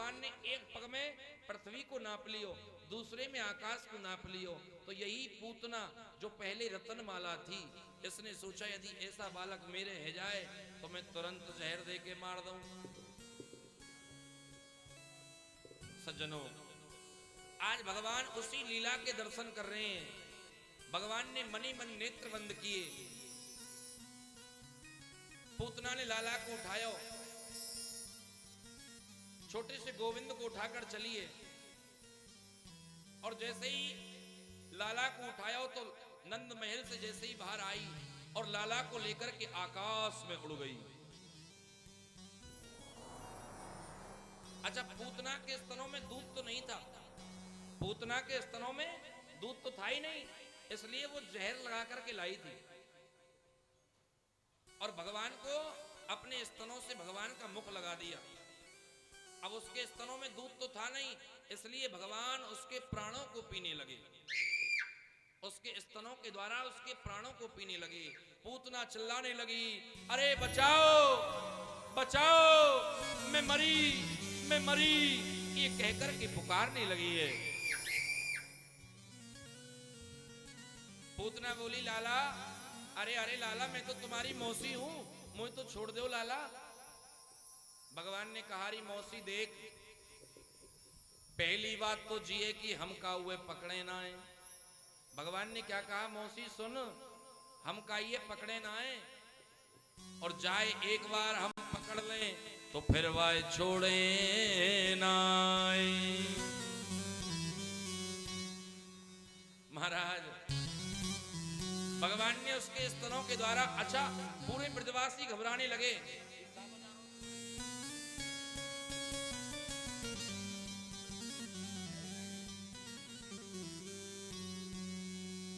भगवान ने एक पग में पृथ्वी को नाप लियो, दूसरे में आकाश को नाप लियो। तो यही पूतना जो पहले रतनमाला थी, इसने सोचा यदि ऐसा बालक मेरे है जाए तो मैं तुरंत जहर दे के मार दूं। सज्जनों, आज भगवान उसी लीला के दर्शन कर रहे हैं। भगवान ने मनी मन नेत्र बंद किए, पूतना ने लाला को उठाया, छोटे से गोविंद को उठाकर चलिए, और जैसे ही लाला को उठाया तो नंद महल से जैसे ही बाहर आई और लाला को लेकर के आकाश में उड़ गई। अच्छा, पूतना के स्तनों में दूध तो नहीं था, पूतना के स्तनों में दूध तो था ही नहीं, इसलिए वो जहर लगा करके लाई थी। और भगवान को अपने स्तनों से भगवान का मुख लगा दिया। अब उसके स्तनों में दूध तो था नहीं, इसलिए भगवान उसके प्राणों को पीने लगे, उसके स्तनों के द्वारा उसके प्राणों को पीने लगे। पूतना चिल्लाने लगी, अरे बचाओ बचाओ, मैं मरी मैं मरी, ये कहकर के पुकारने लगी है। पूतना बोली, लाला, अरे अरे लाला, मैं तो तुम्हारी मौसी हूं, मुझे तो छोड़ दो लाला। भगवान ने कहा, री मौसी देख, पहली बात तो जिए कि हम का हुए पकड़े ना है। भगवान ने क्या कहा, मौसी सुन, हम का ये पकड़े ना है, और जाए एक बार हम पकड़ लें तो फिर वाय छोड़े ना। महाराज, भगवान ने उसके स्तनों के द्वारा, अच्छा, पूरे ब्रजवासी घबराने लगे।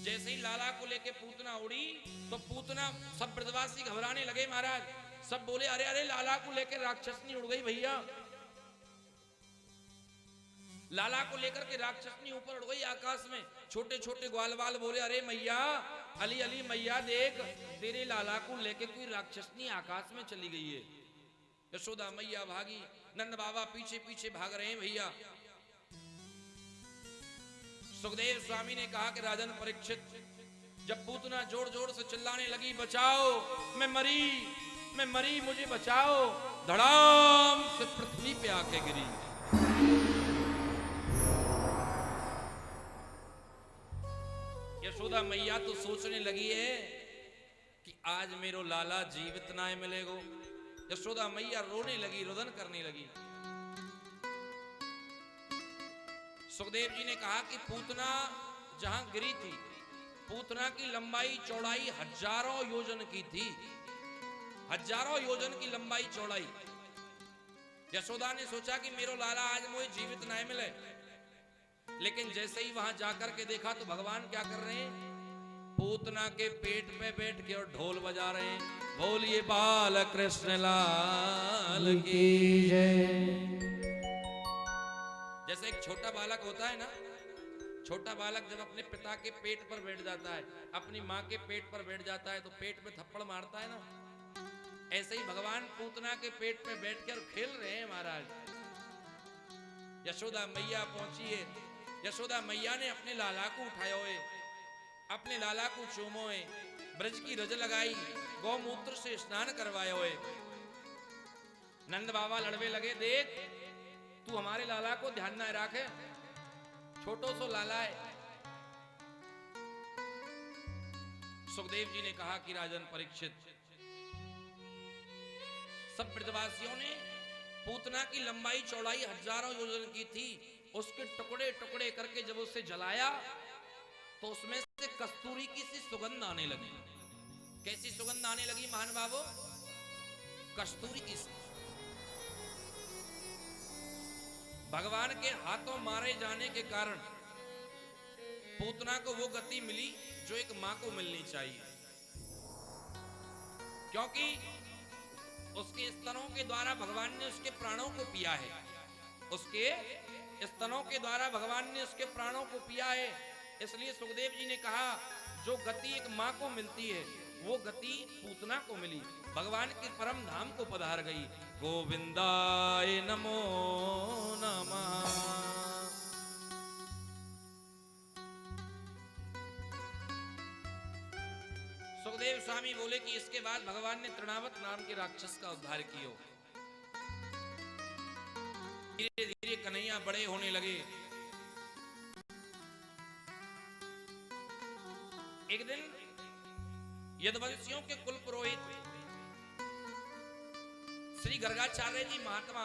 जैसे ही लाला को लेके पूतना उड़ी तो पूतना, सब ब्रजवासी घबराने लगे। महाराज, सब बोले, अरे अरे, लाला को लेके राक्षसनी उड़ गई भैया, लाला को लेकर के राक्षसनी ऊपर उड़ गई आकाश में। छोटे छोटे ग्वाल बाल बोले, अरे मैया, अली अली मैया, देख तेरे लाला को लेके कोई राक्षसनी आकाश में चली गई है। यशोदा मैया भागी, नंद बाबा पीछे पीछे भाग रहे हैं भैया। सुखदेव स्वामी ने कहा कि राजन परीक्षित, जब पूतना जोर जोर से चिल्लाने लगी, बचाओ, मैं मरी, मुझे बचाओ, धड़ाम से पृथ्वी पे आके गिरी। यशोदा मैया तो सोचने लगी है कि आज मेरो लाला जीवित ना मिलेगो। यशोदा मैया रोने लगी, रुदन करने लगी। सुखदेव जी ने कहा कि पूतना जहां गिरी थी, पूतना की लंबाई चौड़ाई हजारों योजन की थी, हजारों योजन की लंबाई चौड़ाई। यशोदा ने सोचा कि मेरो लाला आज मुझे जीवित ना मिले, लेकिन जैसे ही वहां जाकर के देखा तो भगवान क्या कर रहे हैं, पूतना के पेट पे बैठ के और ढोल बजा रहे हैं, बोलिए बाल कृष्ण लाल की जय। जैसे एक छोटा बालक होता है ना, छोटा बालक जब अपने पिता के पेट पर बैठ जाता है, अपनी माँ के पेट पर बैठ जाता है तो पेट पे थप्पड़ मारता है ना, ऐसे ही भगवान पूतना के पेट पे बैठ कर खेल रहे हैं। महाराज, यशोदा मैया पहुंची है। यशोदा मैया ने अपने लाला को उठाया हुए, अपने लाला को चूमो है, ब्रज की रज लगाई, गौमूत्र से स्नान करवाए हुए। नंद बाबा लड़वे लगे, देख तू हमारे लाला को ध्यान ना रखे, छोटो सो लाला है। सुखदेव जी ने कहा कि राजन परीक्षित, सब ब्रजवासियों ने पूतना की लंबाई चौड़ाई हजारों योजन की थी, उसके टुकड़े टुकड़े करके जब उसे जलाया तो उसमें से कस्तूरी की सी सुगंध आने लगी। कैसी सुगंध आने लगी महान बाबू? कस्तूरी की। भगवान के हाथों मारे जाने के कारण पूतना को वो गति मिली जो एक मां को मिलनी चाहिए, क्योंकि उसके स्तनों के द्वारा भगवान ने उसके प्राणों को पिया है, उसके स्तनों के द्वारा भगवान ने उसके प्राणों को पिया है। इसलिए सुखदेव जी ने कहा, जो गति एक मां को मिलती है वो गति पूतना को मिली, भगवान के परम धाम को पधार गई। गोविंदाय नमो नमः। स्वामी बोले कि इसके बाद भगवान ने तृणावत नाम के राक्षस का उद्धार किया। धीरे धीरे कन्हैया बड़े होने लगे। एक दिन यदुवंशियों के कुल पुरोहित श्री गर्गाचार्य जी महात्मा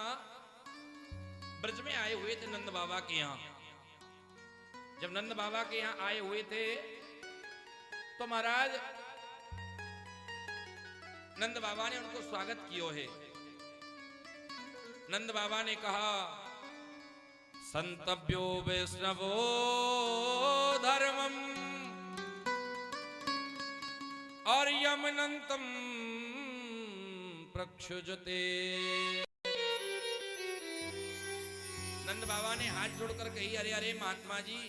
ब्रज में आए हुए थे नंद बाबा के यहाँ। जब नंद बाबा के यहाँ आए हुए थे तो महाराज नंद बाबा ने उनको स्वागत किया है। नंद बाबा ने कहा, संतभ्यो वैष्णवो धर्मम और यमनंतम प्रक्षुजते। नंद बाबा ने हाथ जोड़कर कही, अरे अरे महात्मा जी,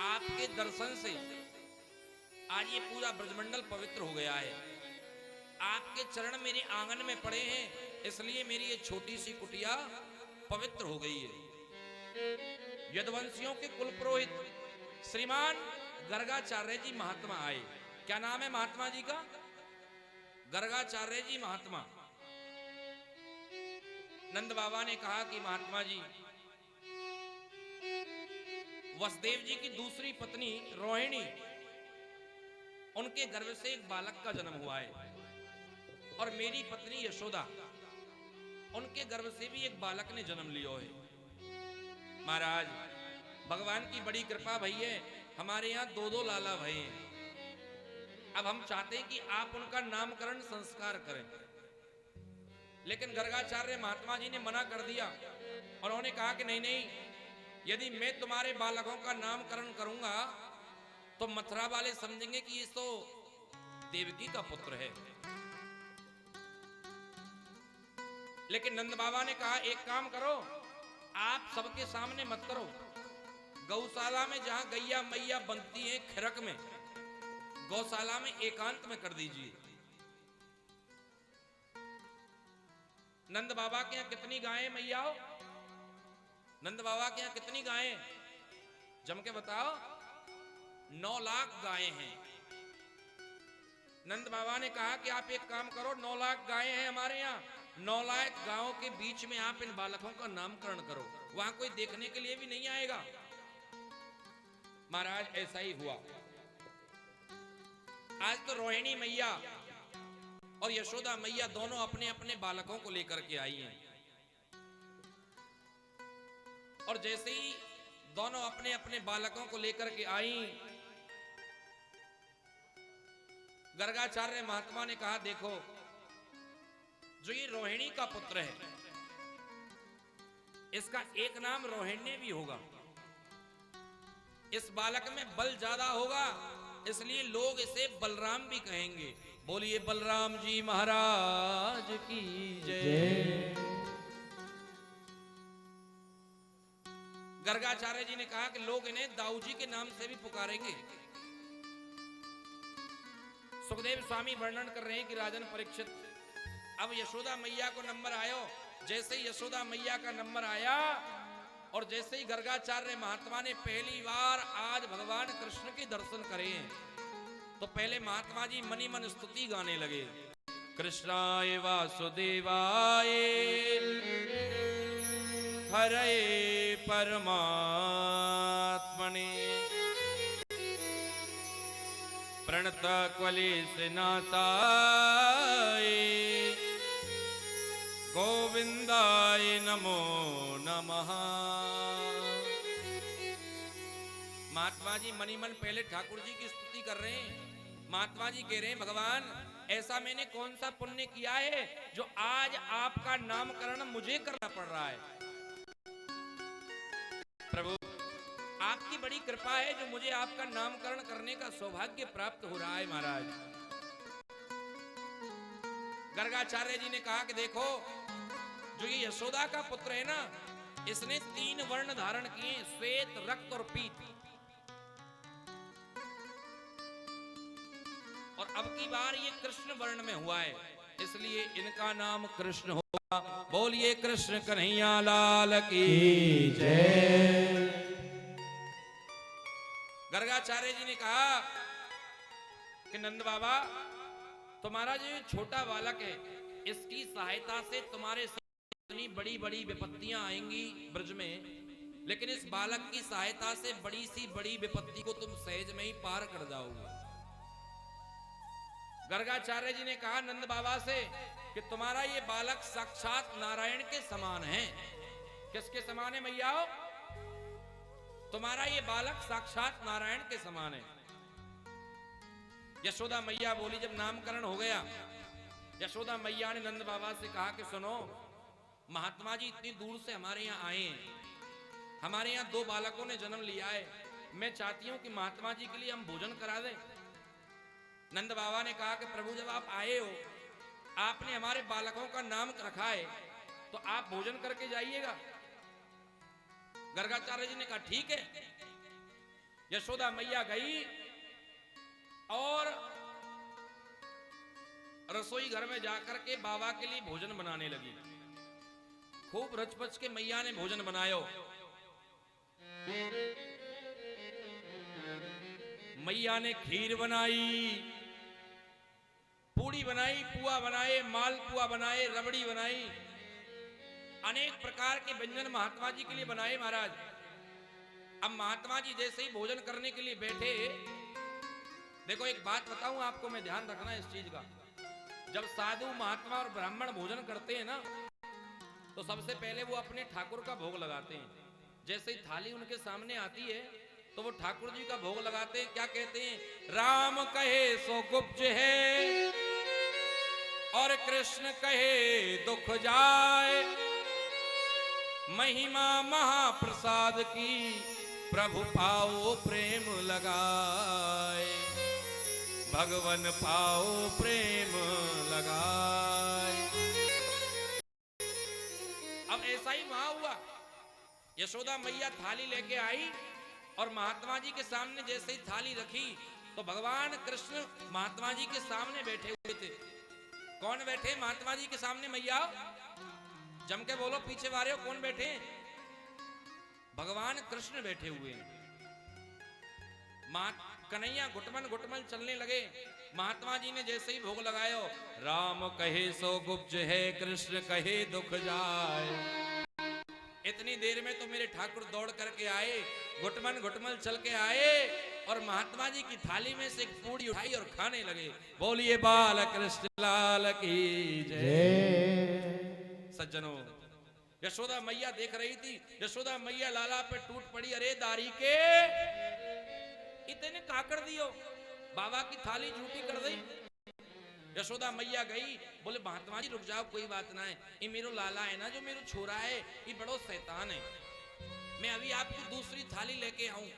आपके दर्शन से आज ये पूरा ब्रजमंडल पवित्र हो गया है। आपके चरण मेरे आंगन में पड़े हैं, इसलिए मेरी ये छोटी सी कुटिया पवित्र हो गई है। यदुवंशियों के कुल पुरोहित श्रीमान गर्गाचार्य जी महात्मा आए। क्या नाम है महात्मा जी का? गर्गाचार्य जी महात्मा। नंद बाबा ने कहा कि महात्मा जी, वसुदेव जी की दूसरी पत्नी रोहिणी, उनके गर्भ से एक बालक का जन्म हुआ है और मेरी पत्नी यशोदा, उनके गर्भ से भी एक बालक ने जन्म लिया है। महाराज, भगवान की बड़ी कृपा भई है, हमारे यहाँ दो दो लाला भई हैं। अब हम चाहते हैं कि आप उनका नामकरण संस्कार करें, लेकिन गर्गाचार्य महात्मा जी ने मना कर दिया। उन्होंने कहा कि नहीं नहीं, यदि मैं तुम्हारे बालकों का नामकरण करूंगा तो मथुरा वाले समझेंगे कि ये तो देवकी का पुत्र है। लेकिन नंद बाबा ने कहा, एक काम करो, आप सबके सामने मत करो, गौशाला में जहां गैया मैया बनती हैं खिरक में, गौशाला में एकांत में कर दीजिए। नंद बाबा के यहाँ कितनी गायें मैया हो? नंद बाबा के यहाँ कितनी गायें? जम के बताओ। 9 लाख गायें हैं। नंद बाबा ने कहा कि आप एक काम करो, 9 लाख गायें हैं हमारे यहाँ, 9 लाख गायों के बीच में आप इन बालकों का नामकरण करो, वहां कोई देखने के लिए भी नहीं आएगा। महाराज, ऐसा ही हुआ। आज तो रोहिणी मैया और यशोदा मैया दोनों अपने अपने बालकों को लेकर के आई हैं, और जैसे ही दोनों अपने अपने बालकों को लेकर के आई, गर्गाचार्य महात्मा ने कहा, देखो, जो ये रोहिणी का पुत्र है, इसका एक नाम रोहिणी भी होगा। इस बालक में बल ज्यादा होगा, इसलिए लोग इसे बलराम भी कहेंगे। बोलिए बलराम जी महाराज की जय। गर्गाचार्य जी ने कहा कि लोग इन्हें दाऊ जी के नाम से भी पुकारेंगे। सुखदेव स्वामी वर्णन कर रहे हैं कि राजन परीक्षित, अब यशोदा मैया को नंबर आयो। जैसे ही यशोदा मैया का नंबर आया और जैसे ही गर्गाचार्य महात्मा ने पहली बार आज भगवान कृष्ण के दर्शन करे, तो पहले महात्मा जी मनी मन स्तुति गाने लगे। कृष्णाय वासुदेवाय हरे परमात्मने प्रणत क्लेशनाशाय गोविंदाय नमो नमः। महात्मा जी मनी मन पहले ठाकुर जी की स्तुति कर रहे हैं। महात्मा जी कह रहे हैं, भगवान, ऐसा मैंने कौन सा पुण्य किया है जो आज आपका नामकरण मुझे करना पड़ रहा है। प्रभु, आपकी बड़ी कृपा है जो मुझे आपका नामकरण करने का सौभाग्य प्राप्त हो रहा है। महाराज, गर्गाचार्य जी ने कहा कि देखो, जो ये यशोदा का पुत्र है ना, इसने 3 वर्ण धारण किए, श्वेत, रक्त और पीत। और अब की बार ये कृष्ण वर्ण में हुआ है, इसलिए इनका नाम कृष्ण होगा। बोलिए कृष्ण कन्हैया लाल की जय। गर्गाचार्य जी ने कहा कि नंद बाबा तुम्हारा जो ये छोटा बालक है, इसकी सहायता से तुम्हारे इतनी बड़ी बड़ी विपत्तियां आएंगी ब्रज में, लेकिन इस बालक की सहायता से बड़ी सी बड़ी विपत्ति को तुम सहज में ही पार कर जाओगे। गर्गाचार्य जी ने कहा नंद बाबा से कि तुम्हारा ये बालक साक्षात नारायण के समान है। किसके समान है मैया? तुम्हारा ये बालक साक्षात नारायण के समान है। यशोदा मैया बोली, जब नामकरण हो गया, यशोदा मैया ने नंद बाबा से कहा कि सुनो, महात्मा जी इतनी दूर से हमारे यहाँ आए हैं, हमारे यहाँ दो बालकों ने जन्म लिया है, मैं चाहती हूं कि महात्मा जी के लिए हम भोजन करा दें। नंद बाबा ने कहा कि प्रभु जब आप आए हो, आपने हमारे बालकों का नाम रखा है, तो आप भोजन करके जाइएगा। गर्गाचार्य जी ने कहा ठीक है। यशोदा मैया गई और रसोई घर में जाकर के बाबा के लिए भोजन बनाने लगी। खूब रचपच के मैया ने भोजन बनायो। मैया ने खीर बनाई, पूड़ी बनाई, पुआ बनाए, मालपुआ बनाए, रबड़ी बनाई, अनेक प्रकार के व्यंजन महात्मा जी के लिए बनाए महाराज। अब महात्मा जी जैसे ही भोजन करने के लिए बैठे, देखो एक बात बताऊं आपको, मैं ध्यान रखना इस चीज का। जब साधु महात्मा और ब्राह्मण भोजन करते हैं ना, तो सबसे पहले वो अपने ठाकुर का भोग लगाते हैं। जैसे ही थाली उनके सामने आती है तो वो ठाकुर जी का भोग लगाते हैं। क्या कहते हैं? राम कहे सो गुप्त है और कृष्ण कहे दुख जाए, महिमा महाप्रसाद की प्रभु पाओ प्रेम लगाए, भगवन पाओ प्रेम लगाए। अब ऐसा ही वहां हुआ। यशोदा मैया थाली लेके आई और महात्मा जी के सामने जैसे ही थाली रखी तो भगवान कृष्ण महात्मा जी के सामने बैठे हुए थे। कौन बैठे महात्मा जी के सामने? मैया जम के बोलो, पीछे वाले हो, कौन बैठे? भगवान कृष्ण बैठे हुए हैं। कन्हैया घुटमन घुटमन चलने लगे। महात्मा जी ने जैसे ही भोग लगायो, राम कहे सो गुप्त है, कृष्ण कहे दुख जाए। इतनी देर में तो मेरे ठाकुर दौड़ करके आए, घुटमन घुटमल चल के आए और महात्मा जी की थाली में से एक पूड़ी उठाई और खाने लगे। बोलिए बाल कृष्ण लाल की जय। सज्जनों, यशोदा मैया देख रही थी। यशोदा मैया लाला पे टूट पड़ी, अरे दारी के इतने का कर दियो, बाबा की थाली झूठी कर दी। यशोदा मैया गई, बोले महात्मा जी रुक जाओ, कोई बात ना है, ये मेरो लाला है ना, जो मेरो छोरा है, ये बड़ो शैतान है, मैं अभी आपकी दूसरी थाली लेके आऊं।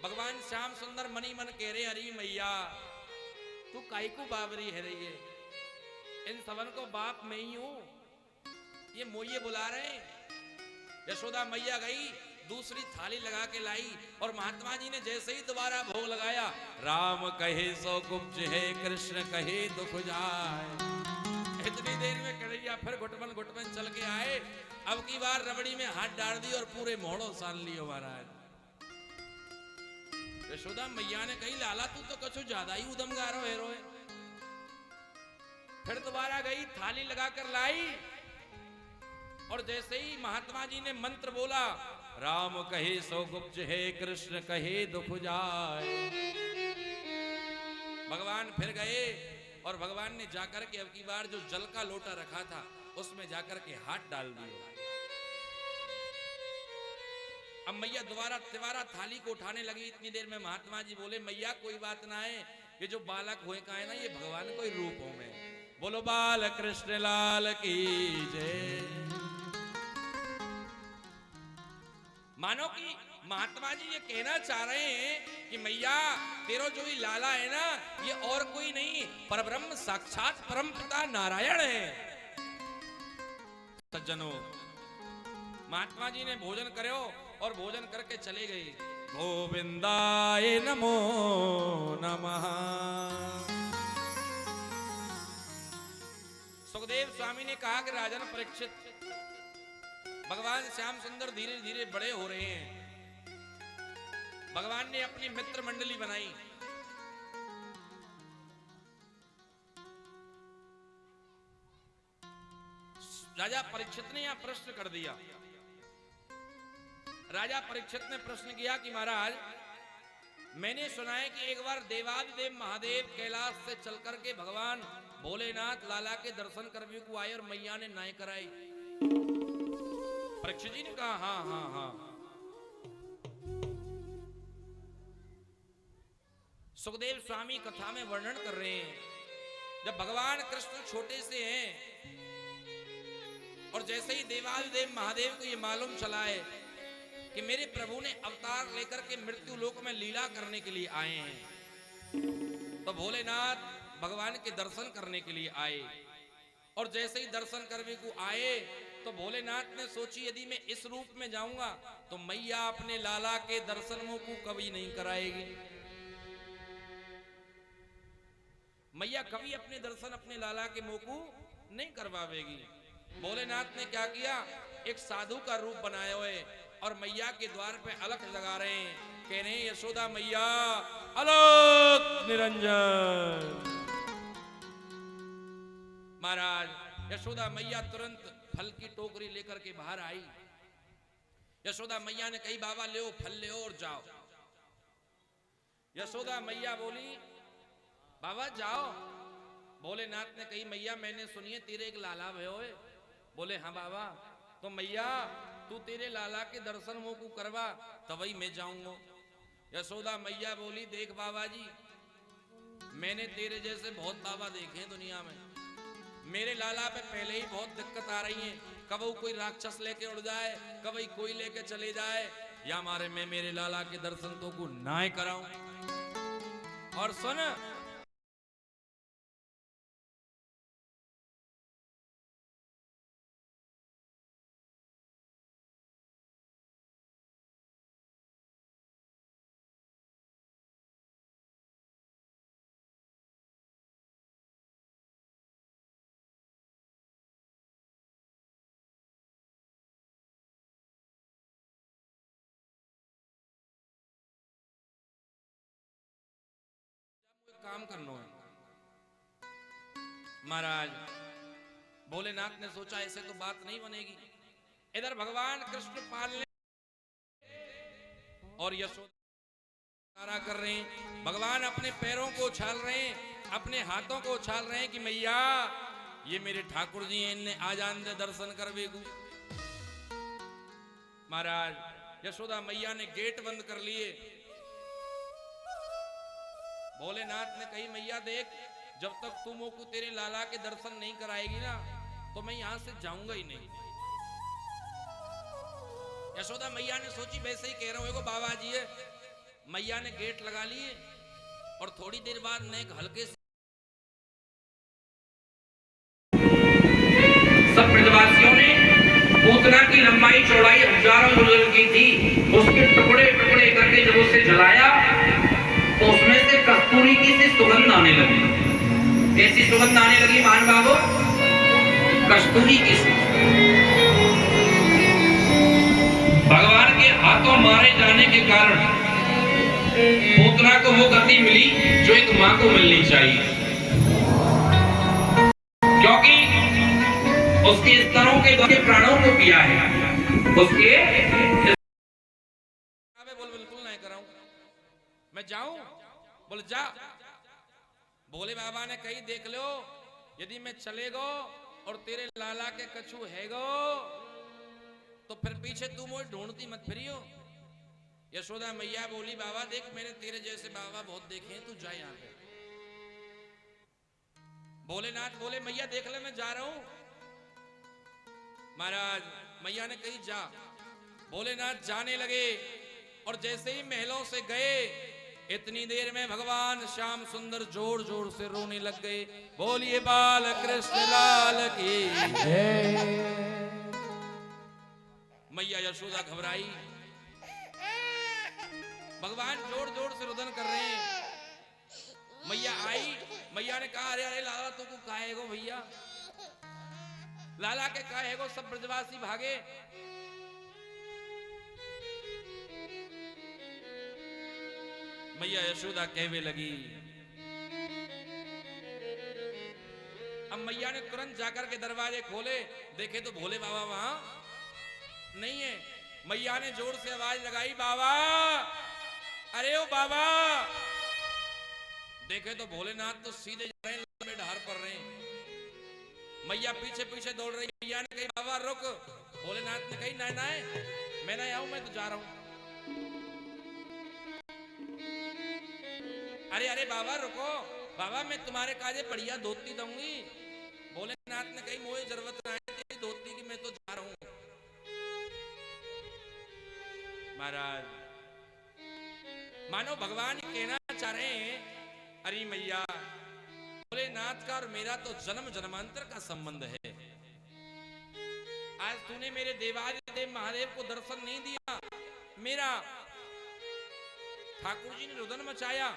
भगवान श्याम सुंदर मनी मन कह रहे, अरे मैया तू काई को बाबरी है रही है, इन सबन को बाप मैं ही हूं, ये मोये बुला रहे। यशोदा मैया गई, दूसरी थाली लगा के लाई और महात्मा जी ने जैसे ही दोबारा भोग लगाया, राम कहे सो गुप्त है, कृष्ण कहे दुख जाए। इतनी देर में कन्हैया फिर घुटमन घुटमन चल के आए। अब की बार रबड़ी में हाथ डाल दी और पूरे मोहड़ो सान लियो महाराज। यशोदा मैया ने कही, लाला तू तो कछु ज्यादा ही उदमगारो हेरो है। फिर दोबारा गई, थाली लगाकर लाई और जैसे ही महात्मा जी ने मंत्र बोला, राम कहे सो गुप्त है, कृष्ण कहे दुख जाए। भगवान फिर गए और भगवान ने जाकर के अब की बार जो जल का लोटा रखा था उसमें जाकर के हाथ डाल दिया। अब मैया दोबारा थाली को उठाने लगी। इतनी देर में महात्मा जी बोले, मैया कोई बात ना है, ये जो बालक हुए का है ना, ये भगवान कोई रूप हो में। बोलो बाल कृष्ण लाल की जय। मानो कि महात्मा जी ये कहना चाह रहे हैं कि मैया तेरो जो ये लाला है ना, ये और कोई नहीं, परब्रह्म साक्षात परम पिता नारायण है। सज्जनों, महात्मा जी ने भोजन करो और भोजन करके चले गए। गोविंदाय नमो नमः। सुखदेव स्वामी ने कहा कि राजन परीक्षित, भगवान श्याम सुंदर धीरे धीरे बड़े हो रहे हैं, भगवान ने अपनी मित्र मंडली बनाई। राजा परीक्षित ने यहां प्रश्न कर दिया। राजा परीक्षित ने प्रश्न किया कि महाराज, मैंने सुना है कि एक बार देवादिदेव महादेव कैलाश से चल करके भगवान भोलेनाथ लाला के दर्शन करने को आए और मैया ने नाय कराई। परीक्षित जी ने कहा हाँ हाँ हाँ। सुखदेव स्वामी कथा में वर्णन कर रहे हैं, जब भगवान कृष्ण छोटे से हैं और जैसे ही देवादिदेव महादेव को यह मालूम चला है कि मेरे प्रभु ने अवतार लेकर के मृत्यु लोक में लीला करने के लिए आए हैं, तो भोलेनाथ भगवान के दर्शन करने के लिए आए। और जैसे ही दर्शन करने को आए तो भोलेनाथ ने सोची यदि मैं इस रूप में जाऊंगा तो मैया अपने लाला के दर्शन मुंह को कभी नहीं कराएगी। मैया कभी अपने दर्शन अपने लाला के मुंह को नहीं करवावेगी। भोलेनाथ ने क्या किया, एक साधु का रूप बनाए हुए और मैया के द्वार पे अलख लगा रहे हैं, कह रहे हैं यशोदा मैया अलख निरंजन। महाराज यशोदा मैया तुरंत फल की टोकरी लेकर के बाहर आई। यशोदा मैया ने कही बाबा ले फल ले और जाओ। यशोदा मैया बोली बाबा जाओ। भोलेनाथ ने कही मैया मैंने सुनी है तेरे एक लाला भयो है। बोले हाँ बाबा। तो मैया तू तेरे लाला के दर्शन मुंह को करवा तभी मैं जाऊंगा। यशोदा मैया बोली देख बाबा जी, मैंने तेरे जैसे बहुत बाबा देखे हैं दुनिया में, मेरे लाला पे पहले ही बहुत दिक्कत आ रही है। कभी कोई राक्षस लेके उड़ जाए, कभी कोई लेके चले जाए, या मारे मैं मेरे लाला के दर्शन तो को ना कराऊं। और सुन काम करना है। महाराज भोलेनाथ ने सोचा ऐसे तो बात नहीं बनेगी। इधर भगवान कृष्ण पालने और यशोदा कर रहे हैं। भगवान अपने पैरों को उछाल रहे हैं, अपने हाथों को उछाल रहे हैं कि मैया ये मेरे ठाकुर जी हैं, इनने आ जान दे दर्शन कर बेगू। महाराज यशोदा मैया ने गेट बंद कर लिए। भोलेनाथ ने कही मैया देख, जब तक तू मोको तेरे लाला के दर्शन नहीं कराएगी ना तो मैं यहां से जाऊंगा ही नहीं। यशोदा मैया ने सोची वैसे ही कह रहा हूं बाबा जी है। मैया ने गेट लगा लिए और थोड़ी देर बाद नेक हल्के से सब ब्रजवासियों ने पूतना की लंबाई चौड़ाई हजारों योजन की थी, उसके टुकड़े टुकड़े करके जब उसे जलाया तो उसमें से कस्तूरी की सी सुगंध आने लगी। कैसी सुगंध आने लगी मान बाबू? कस्तूरी की। भगवान के हाथों मारे जाने के कारण पूतना को वो गति मिली जो एक मां को मिलनी चाहिए, क्योंकि उसके स्तरों के द्वारा प्राणों को पिया है। उसके बोल बिल्कुल नहीं कराऊं, मैं जाऊं? बोल जा। भोले बाबा ने कही देख लो, यदि मैं चलेगो और तेरे लाला के कछु हैगो तो फिर पीछे तू मुझे ढूंढती मत फिरियो। यशोदा मैया बोली बाबा देख, मैंने तेरे जैसे बाबा बहुत देखे हैं, तू जा यहां पे। भोलेनाथ बोले मैया देख ले मैं जा रहा हूं। महाराज मैया ने कही जा। भोलेनाथ जाने लगे और जैसे ही महलों से गए इतनी देर में भगवान श्याम सुंदर जोर जोर से रोने लग गए। बोलिए बाल कृष्ण लाल की जय। मैया यशोदा घबराई। भगवान जोर जोर से रुदन कर रहे हैं। मैया आई। मैया ने कहा अरे अरे लाला तू को काहे गो भैया, लाला के काहे गो। सब ब्रजवासी भागे। मैया यशोदा कहवे लगी। अब मैया ने तुरंत जाकर के दरवाजे खोले, देखे तो भोले बाबा वहां नहीं है। मैया ने जोर से आवाज लगाई, बाबा, अरे ओ बाबा। देखे तो भोलेनाथ तो सीधे जा रहे हैं, लंबे ढार पर रहे हैं। मैया पीछे पीछे दौड़ रही। मैया ने कही, बाबा रुक। भोलेनाथ ने कही, ना मैं नहीं आऊं, मैं तो जा रहा हूं। अरे अरे बाबा रुको, बाबा मैं तुम्हारे काजे बढ़िया धोती दूंगी। भोलेनाथ ने कही, मोए जरूरत नहीं तेरी धोती की, मैं तो जा रहा हूं। महाराज मानो भगवान कहना चाह रहे हैं, अरे मैया भोलेनाथ का और मेरा तो जन्म जन्मांतर का संबंध है। आज तूने मेरे देवादिदेव महादेव को दर्शन नहीं दिया, मेरा ठाकुर जी ने रुदन मचाया।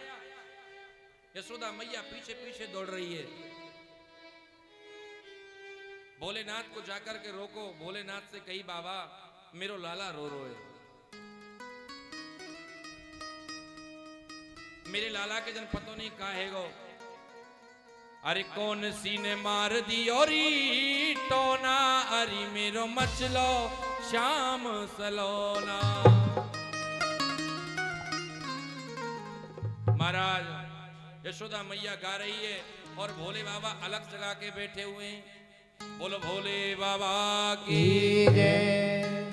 यशोदा मैया पीछे पीछे दौड़ रही है। भोलेनाथ को जाकर के रोको। भोलेनाथ से कही, बाबा मेरो लाला रो रो है, मेरे लाला के जन पतो नहीं कहा है गो। अरे कौन सी ने मार दी और टोना, अरे मेरो मचलो श्याम सलोना। महाराज यशोदा मैया गा रही है और भोले बाबा अलग जगह के बैठे हुए हैं। बोलो भोले बाबा की जय।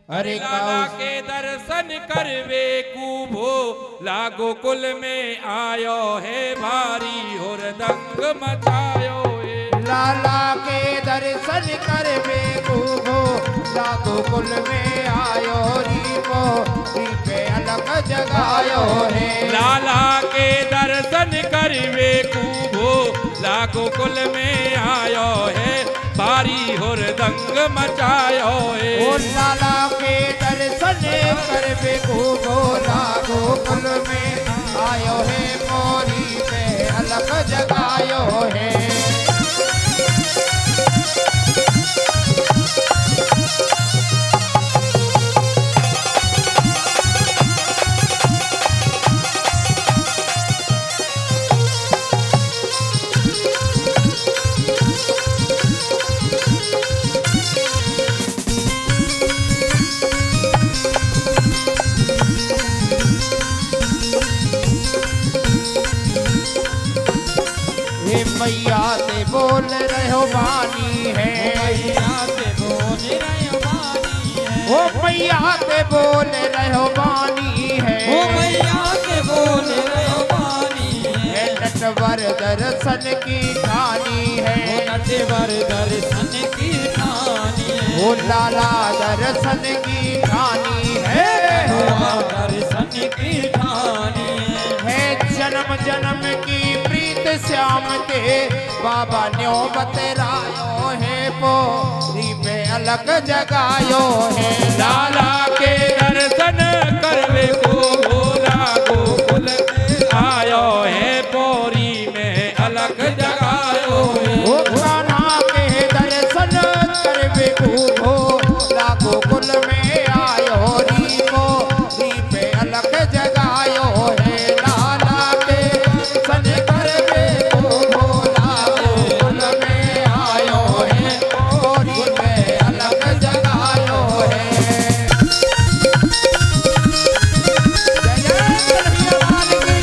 अरे लाला के दर्शन करवे कुभो लागो कुल में आयो है, भारी और दंग मचायो है। लाला के दर्शन करवे कुभो लागो कुल में आयो, रीपो रीपे अलग जगायो है। लाला के दर्शन करवे कुभो लागो कुल में आयो है, भारी और दंग मचायो है। ओ लाला के दर्शन करवे कुभो लागो कुल में आयो है, मोरी पे अलग जगायो है। मैया से बोल रहे हो वाणी है, मैया से बोल रहे हो वाणी है। ओ मैया से बोल रहे हो वाणी है, ओ मैया से बोल रहे हो वाणी है। नटवर दर्शन की ठानी है, ओ नटवर दर्शन की ठानी है। ओ लाला दर्शन की ठानी है, लाला दर्शन की ठानी है। जन्म जन्म की प्रीत श्याम के बाबा न्यो बतरायो है, पोरी पे अलग जगायो है। लाला के दर्शन करवे को भोला गोकुल में आयो है, पोरी में अलग जगायो है। ओ कान्हा के दर्शन करवे को भोला गोकुल में आयो, रीपो रीपे अलग जगायो है। लाला के दर्शन करवे को भोला गोकुल में आयो है, पोरी पे अलग जगायो है। जय जय कन्हैया लाल की।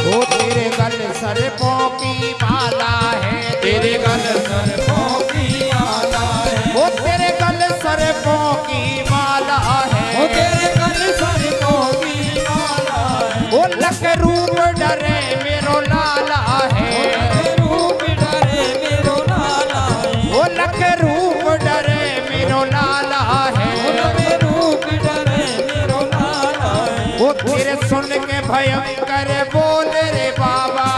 ओ तेरे गल सरपों की माला है, तेरे गल सरपों की माला है। ओ तेरे गल सरपों की माला है, ओ तेरे गल सरपों की माला है। ओ लख रूप डरे मेरो लाला है, रूप डरे मेरो लाला है। ओ लख रूप डरे मेरो लाला भयंकर बोल रे बाबा,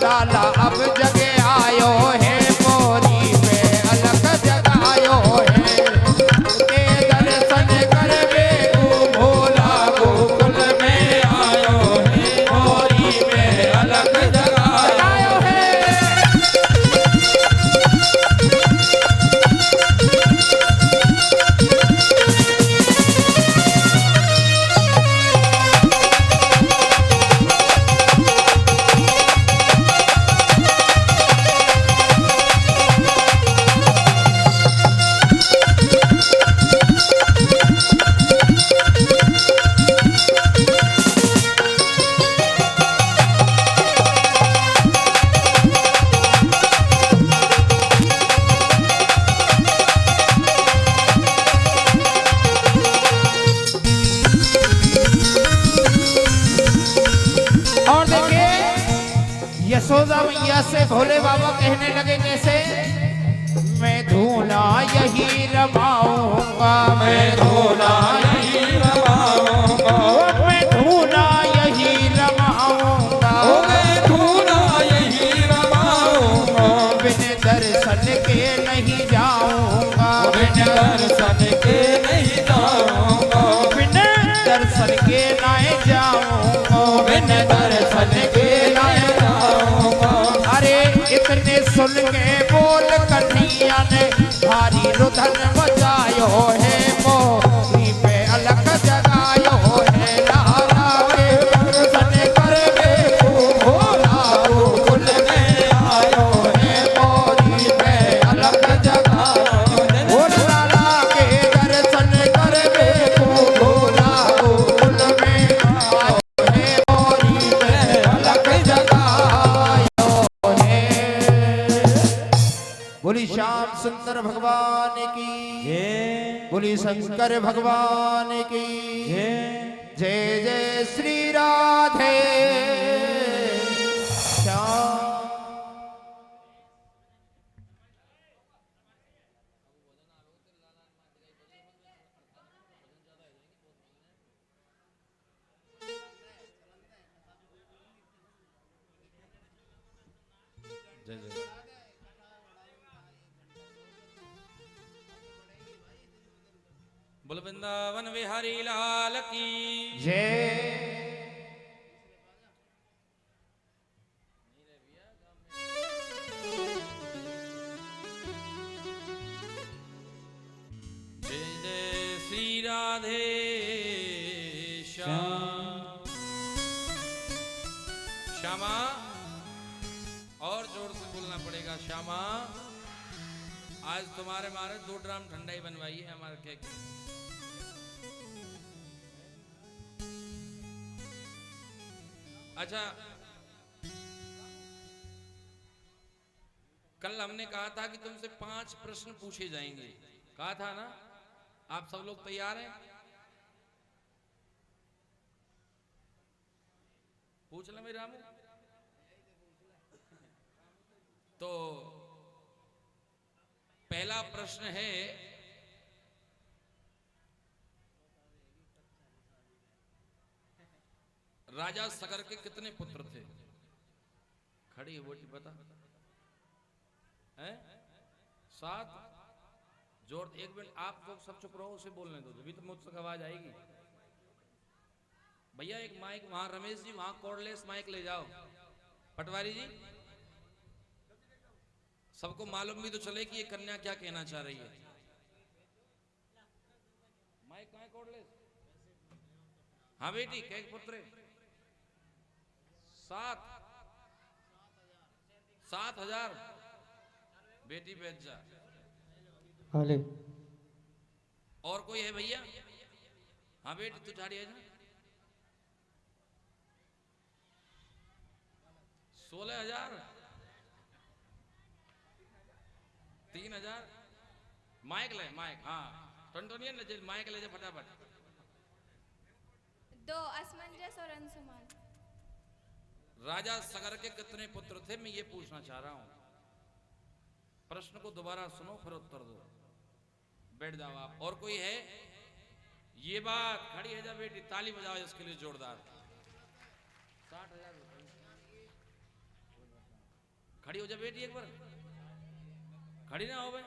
लाला अब जगे आयो है, मोरी पे अलग जगायो है। के दर्शन करवे को भोला गोकुल में आयो है, मोरी पे अलग जगायो है। और देखिए यशोदा मैया से भोले बाबा कहने लगे कैसे, मैं धूना यही रमाऊंगा, मैं धूना यही रमाऊंगा, मैं धूना यही रमाऊंगा, मैं धूना यही रमाऊंगा, बिन दर्शन के नहीं जाऊंगा, बिन दर्शन के नहीं जाऊंगा, बिन दर्शन के नहीं जाऊंगा, बिन दर्शन के नहीं जाऊंगा। अरे इतने सुन के बोल कन्हैया ने भारी रुदन बजायो है, मोरी पे अलग जगायो है। लाला के दर्शन करवे को भोला गोकुल में आयो है, मोरी पे अलग जगायो है। ओ लाला के दर्शन करवे को भोला गोकुल में आयो है, मोरी पे अलग जगायो है। बोली श्याम सुंदर भगवान की, बोली शंकर भगवान की, जय जय श्री राधे श्याम। जय जय। बोल वृंदावन बिहारी लाल की। जय। जय जय श्री राधे श्याम। श्यामा, और जोर से बोलना पड़ेगा। श्यामा, आज तुम्हारे मारे 2 ड्राम ठंडाई बनवाई है हमारे केक। अच्छा, कल हमने कहा था कि तुमसे 5 प्रश्न पूछे जाएंगे, कहा था ना? आप सब लोग तैयार हैं? पूछ ले मेरे रामू। तो पहला प्रश्न है, राजा सगर के कितने पुत्र थे? खड़ी है बोटी, बता। हैं? 7। जोर, एक मिनट आप लोग सब चुप रहो, उसे बोलने दो, अभी तो मुझ तक आवाज आएगी। भैया एक माइक वहां, रमेश जी वहां कॉर्डलेस माइक ले जाओ। पटवारी जी, सबको मालूम भी तो चले कि ये कन्या क्या कहना चाह रही है। माइक कहां है? कॉर्डलेस। हाँ बेटी, कैक पुत्र 7,000। बेटी बैठ जा। हाले और कोई है भैया? हाँ बेटी तू झाड़ी है ना। 16,000। 3,000। माइक ले, माइक। हाँ टंटोनियन ले, माइक ले जा फटाफट। 2 असमंजस और अंशुमान। राजा सगर के कितने पुत्र थे, मैं ये पूछना चाह रहा हूं। प्रश्न को दोबारा सुनो फिर उत्तर दो। बैठ जाओ आप। और कोई है? ये बात खड़ी है जा बेटी, ताली बजाओ इसके लिए जोरदार। 60,000 खड़ी हो जा बेटी एक बार, खड़ी ना हो बे,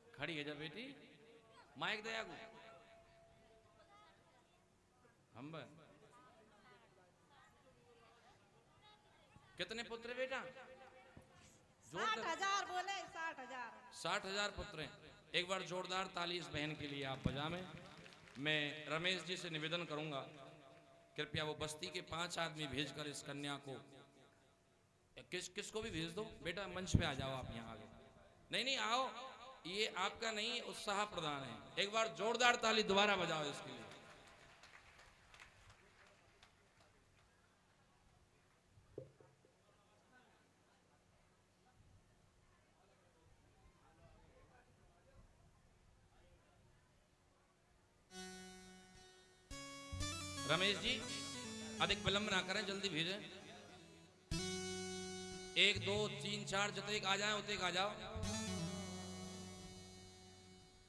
खड़ी है जा बेटी, माइक दया को हम बे। कितने पुत्र बेटा? 60,000 बोले, 60,000। 60,000 पुत्र हैं। एक बार जोरदार ताली इस बहन के लिए आप बजाएं। मैं रमेश जी से निवेदन करूंगा, कृपया वो बस्ती के 5 आदमी भेजकर इस कन्या को, किसको भी भेज दो बेटा, मंच पे आ जाओ आप यहाँ आगे। नहीं नहीं आओ, ये आपका नहीं उत्साह प्रदान है। एक बार जोरदार ताली दोबारा बजाओ इसके लिए। रमेश जी अधिक विलंब ना करें, जल्दी भेजें। 1 2 3 4 जतेक आ जाए उतेक आ जाओ।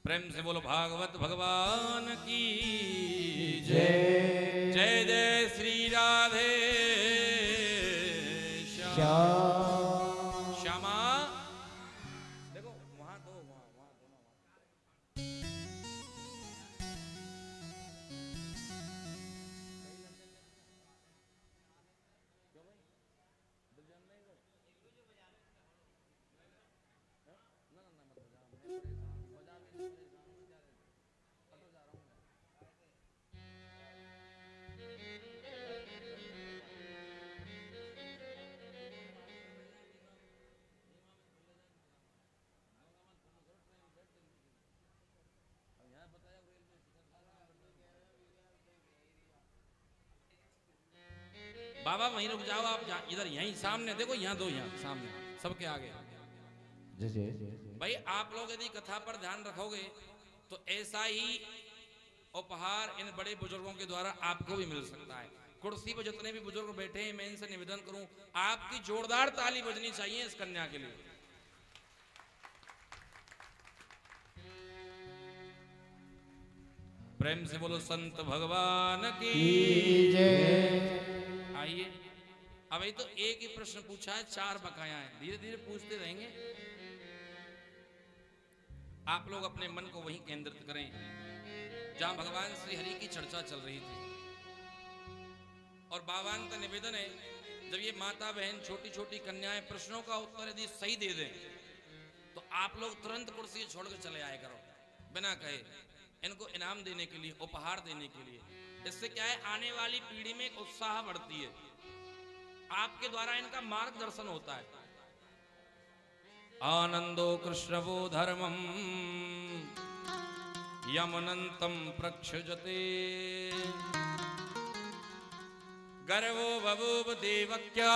प्रेम से बोलो भागवत भगवान की जय। जय जय श्री राधे श्यामा। देखो वहां दो, वहां दोनों। बाबा वहीं रुक जाओ आप, इधर यहीं सामने देखो, यहाँ दो, यहाँ सामने सबके आगे। भाई आप लोग यदि कथा पर ध्यान रखोगे तो ऐसा ही उपहार इन बड़े बुजुर्गों के द्वारा आपको भी मिल सकता है। कुर्सी पर जितने भी बुजुर्ग बैठे हैं, मैं इनसे निवेदन करूं आपकी जोरदार ताली बजनी चाहिए इस कन्या के लिए। प्रेम से बोलो संत भगवान की जय। आइए, अभी तो एक ही प्रश्न पूछा है, 4 बकाया है, धीरे धीरे पूछते रहेंगे। आप लोग अपने मन को वहीं केंद्रित करें जहां भगवान श्री हरि की चर्चा चल रही थी। और बाबान का निवेदन है, जब ये माता बहन छोटी छोटी कन्याएं प्रश्नों का उत्तर यदि सही दे दें तो आप लोग तुरंत कुर्सी छोड़कर चले आए करो, बिना कहे, इनको इनाम देने के लिए, उपहार देने के लिए। इससे क्या है, आने वाली पीढ़ी में एक उत्साह बढ़ती है, आपके द्वारा इनका मार्गदर्शन होता है। आनंदो कृष्णवो धर्मम यमनंतम प्रक्षजते गर्वो बभूव देवक्या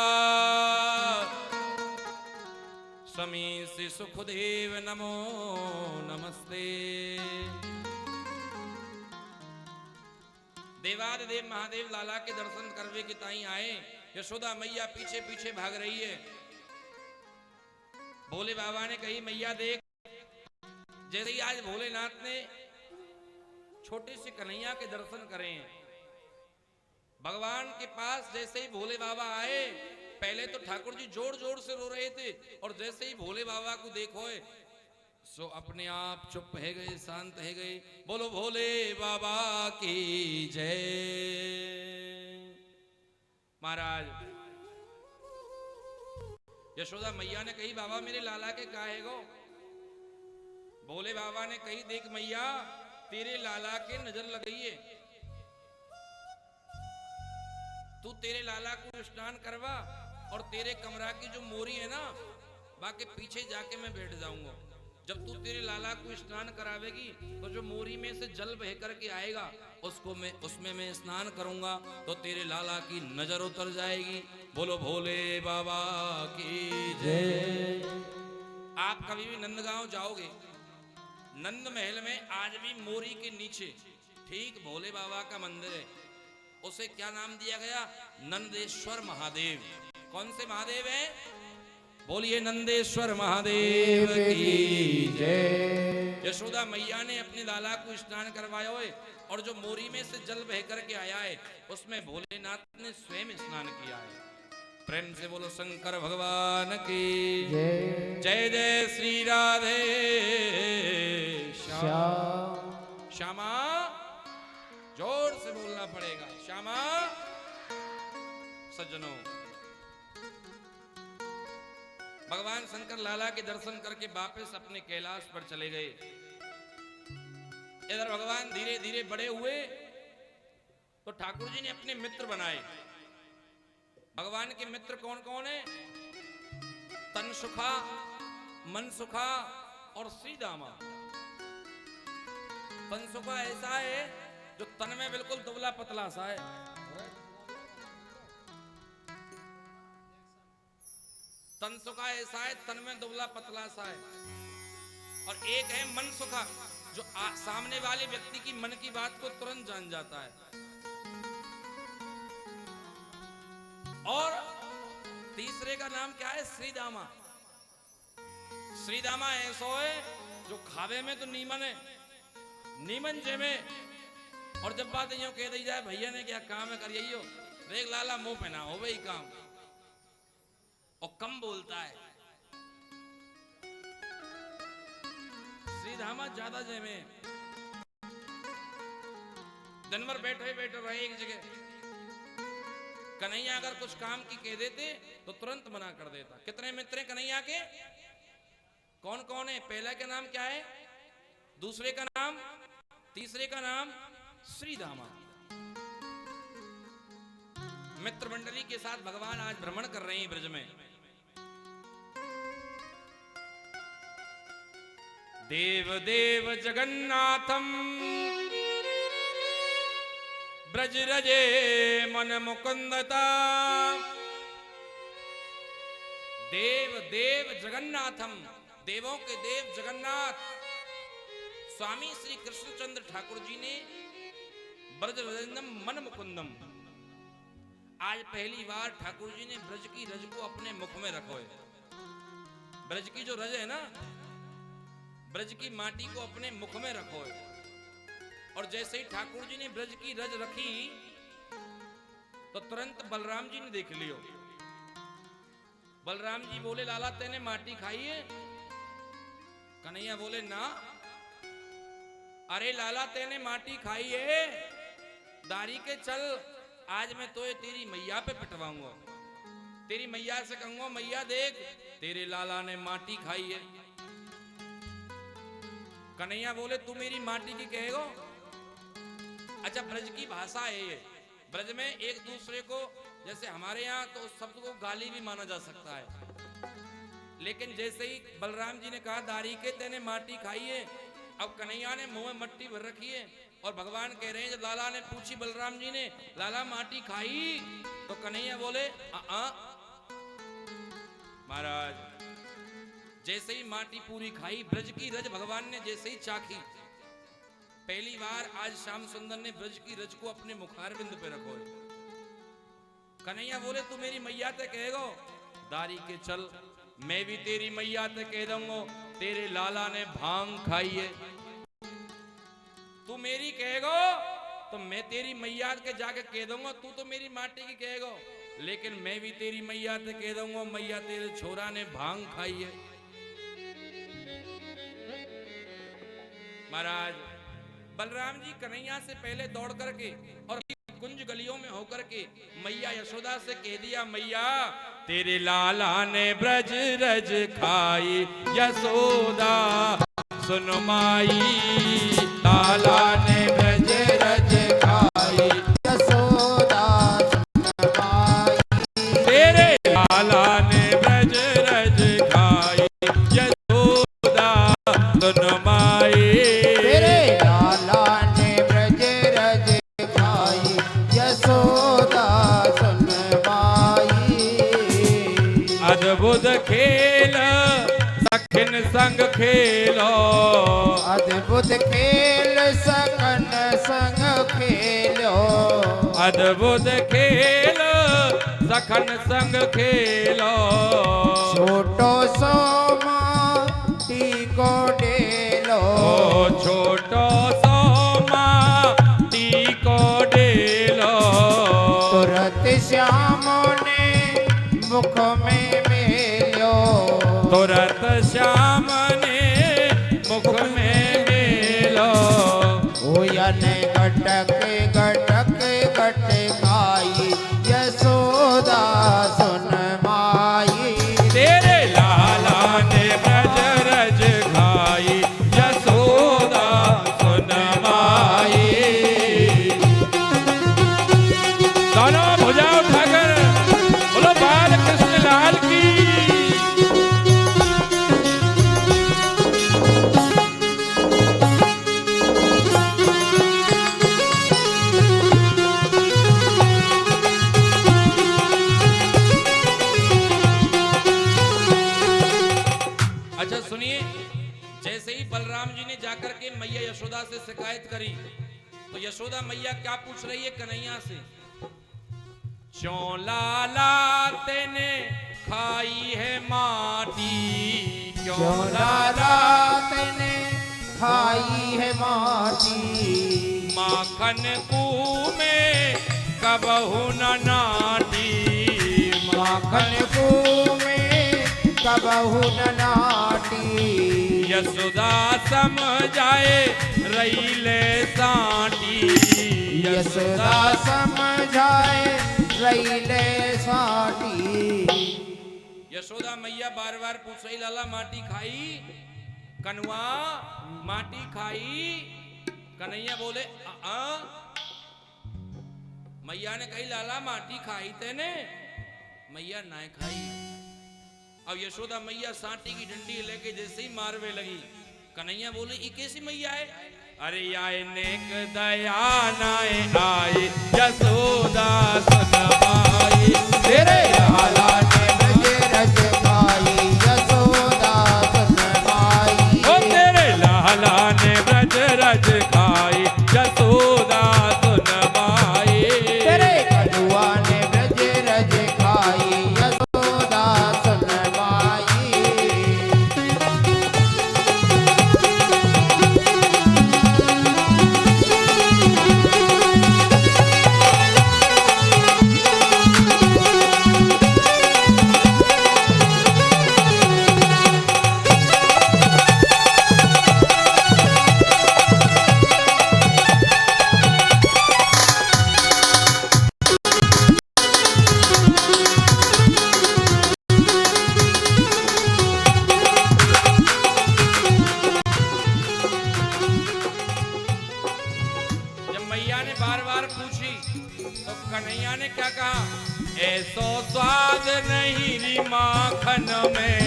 समीसि सुखदेव नमो नमस्ते। देवादिदेव महादेव लाला के दर्शन करवे के ताई आए। यशोदा मैया पीछे पीछे भाग रही है। भोले बाबा ने कही, मैया देख, जैसे ही आज भोलेनाथ ने छोटे से कन्हैया के दर्शन करे, भगवान के पास जैसे ही भोले बाबा आए, पहले तो ठाकुर जी जोर जोर से रो रहे थे, और जैसे ही भोले बाबा को देखो सो अपने आप चुप है गए, शांत है गए। बोलो भोले बाबा की जय। महाराज यशोदा मैया ने कही, बाबा मेरे लाला के काहे गो? भोले बाबा ने कही, देख मैया, तेरे लाला के नजर लग गई है, तू तेरे लाला को स्नान करवा, और तेरे कमरा की जो मोरी है ना, बाकी पीछे जाके मैं बैठ जाऊंगा। जब तू तेरे लाला को स्नान करावेगी तो जो मोरी में से जल बह करके आएगा उसमें मैं स्नान करूंगा, तो तेरे लाला की नजर उतर जाएगी। बोलो भोले बाबा की जय। आप कभी भी नंदगांव जाओगे, नंद महल में आज भी मोरी के नीचे ठीक भोले बाबा का मंदिर है। उसे क्या नाम दिया गया? नंदेश्वर महादेव। कौन से महादेव है? बोलिए नंदेश्वर महादेव की जय। यशोदा मैया ने अपने लाला को स्नान करवाया है और जो मोरी में से जल बह करके आया है उसमें भोलेनाथ ने स्वयं स्नान किया है। प्रेम से बोलो शंकर भगवान की जय। जय जय श्री राधे श्याम। श्यामा, जोर से बोलना पड़ेगा श्यामा। सज्जनों, भगवान शंकर लाला के दर्शन करके वापस अपने कैलाश पर चले गए। इधर भगवान धीरे धीरे बड़े हुए तो ठाकुर जी ने अपने मित्र बनाए। भगवान के मित्र कौन कौन है? तनसुखा, मनसुखा और श्रीदामा। तनसुखा ऐसा है जो तन में बिल्कुल दुबला पतला सा है, तनसुखा ऐसा है तन में दुबला पतला सा है। और एक है मनसुखा जो सामने वाले व्यक्ति की मन की बात को तुरंत जान जाता है। और तीसरे का नाम क्या है? श्रीदामा। श्रीदामा ऐसा है जो खावे में तो नीमन है, नीमन जे में, और जब बात यूं कह दी जाए भैया ने क्या काम है करिए हो, देख लाला मुंह पहना हो वही काम, और कम बोलता है। श्रीधामा ज्यादा जय में, दिन भर बैठे बैठे रहे एक जगह। कन्हैया अगर कुछ काम की कह देते तो तुरंत मना कर देता। कितने मित्र हैं कन्हैया के? कौन कौन है? पहला का नाम क्या है, दूसरे का नाम, तीसरे का नाम श्रीधामा। मित्र मंडली के साथ भगवान आज भ्रमण कर रहे हैं ब्रज में। देव देव जगन्नाथम ब्रज रजे मन मुकुंदता। देव देव जगन्नाथम, देवों के देव जगन्नाथ स्वामी श्री कृष्णचंद्र ठाकुर जी ने ब्रज रजनम मन मुकुंदम, आज पहली बार ठाकुर जी ने ब्रज की रज को अपने मुख में रखो है। ब्रज की जो रज है ना, ब्रज की माटी को अपने मुख में रखो है। और जैसे ही ठाकुर जी ने ब्रज की रज रखी तो तुरंत बलराम जी ने देख लियो। बलराम जी बोले लाला तेने माटी खाई है? कन्हैया बोले ना। अरे लाला तेने माटी खाई है, दारी के चल, आज मैं तो तेरी मैया पे पिटवाऊंगा। तेरी मैया से कहूंगा मैया देख तेरे लाला ने माटी खाई है। कन्हैया बोले तू मेरी माटी की कहेगो? अच्छा, ब्रज की भाषा है ये। ब्रज में एक दूसरे को, जैसे हमारे यहाँ तो उस शब्द को गाली भी माना जा सकता है, लेकिन जैसे ही बलराम जी ने कहा दारी के तेने माटी खाई है, अब कन्हैया ने मुंह में मट्टी भर रखी है और भगवान कह रहे हैं जब लाला ने पूछी बलराम जी ने लाला माटी खाई, तो कन्हैया बोले महाराज। जैसे ही माटी पूरी खाई, ब्रज की रज भगवान ने जैसे ही चाखी, पहली बार आज श्याम सुंदर ने ब्रज की रज को अपने मुखारविंद पे रखो है। कन्हैया बोले तू मेरी मैया ते कहेगो? दारी के चल, मैं भी तेरी मैया ते कह दूंगा तेरे लाला ने भांग खाई है। तू मेरी कहेगो तो मैं तेरी मैया के जाके कह दूंगा तू तो मेरी माटी की कहेगो, लेकिन मैं भी तेरी मैया ते कह दूंगा मैया तेरे छोरा ने भांग खाई है। महाराज बलराम जी कन्हैया से पहले दौड़ करके और कुंज गलियों में होकर के मैया यशोदा से कह दिया मैया तेरे लाला ने ब्रज रज खाई, यशोदा सुन माई। लाला ने ब्रज रज खाई, यशोदा सुन माई। तेरे लाला ने ब्रज रज खाई, यशोदा सुन माई। तेरे लाला ने ब्रज रज खाई, यशोदा सुन माई। अद्भुत खेल सखन संग खेलो, अद्भुत खेल सकन संग खेलो। अद्भुत खेल सखन संग खेलो। छोटो छोटो सो माटी को डेलो तुरत श्याम ने मुख में मेलो तुरत श्याम ने मुख में मेलो उयन गटक गटक गटकाई यशोदा सुन माई तेरे लाला ने ब्रज रज खाई यशोदा सुन माई दोनों भुजा उठाकर बोलो बाल कृष्ण लाल की अच्छा सुनिए, जैसे ही बलराम जी ने जाकर के मैया यशोदा से शिकायत करी तो यशोदा मैया क्या पूछ रही है कन्हैया से? चौलाला तेने खाई है माटी क्यों लाला तने खाई है माटी माखन कुएं में कबहू न नाटी माखन कुएं में कबहू न नाटी यशोदा समझाए रईले साटी यशोदा समझाए रईले साटी यशोदा मैया बार बार पूछ रही, लाला माटी खाई? कनुआ माटी खाई? कन्हैया बोले आ। मैया ने कही, लाला माटी खाई तेने? मैया ना खाई। अब यशोदा मैया सांटी की डंडी लेके जैसे ही मारवे लगी, कन्हैया बोले ये कैसी मैया है? अरे आए नेक दया नाए आए यशोदा सनमाई तेरे लाला ने ब्रज रज खाई यशोदा सुन माई ओ तेरे लाला ने ब्रज रज खाई यशोदा सुनमाई तेरे कनुआ ने ब्रज रज खाई यशोदा सुन माई जब मैया ने बार बार पूछी तो कन्हैया ने क्या कहा? ऐसो स्वाद नहीं री माखन में